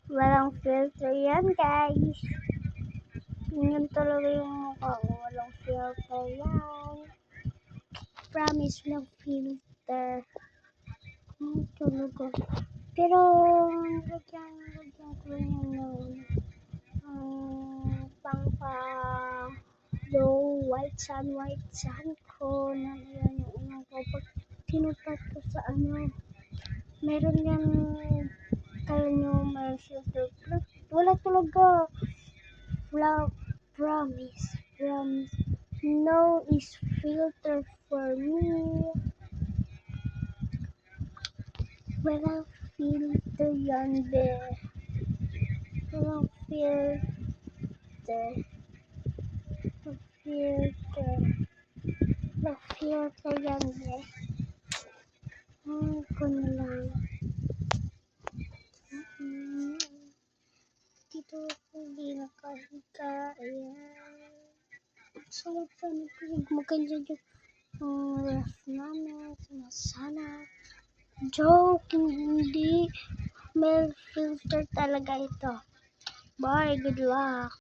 Walang filter yan, guys. Ganyan talaga yung mukha ko. Walang filter yan. Promise, walang filter. Talaga. Pero, lagyan ko rin yung low white sun ko na yan yung ko pag tinutat ko sa meron yan tayo nyo may filter wala talaga promise no is filter for me, walang filter yan walang filter yan ko na lang dito hindi nakahiga. Ayan, sarap sana maganda yung ref namin. Sana joke, hindi may filter talaga ito. Bye, good luck.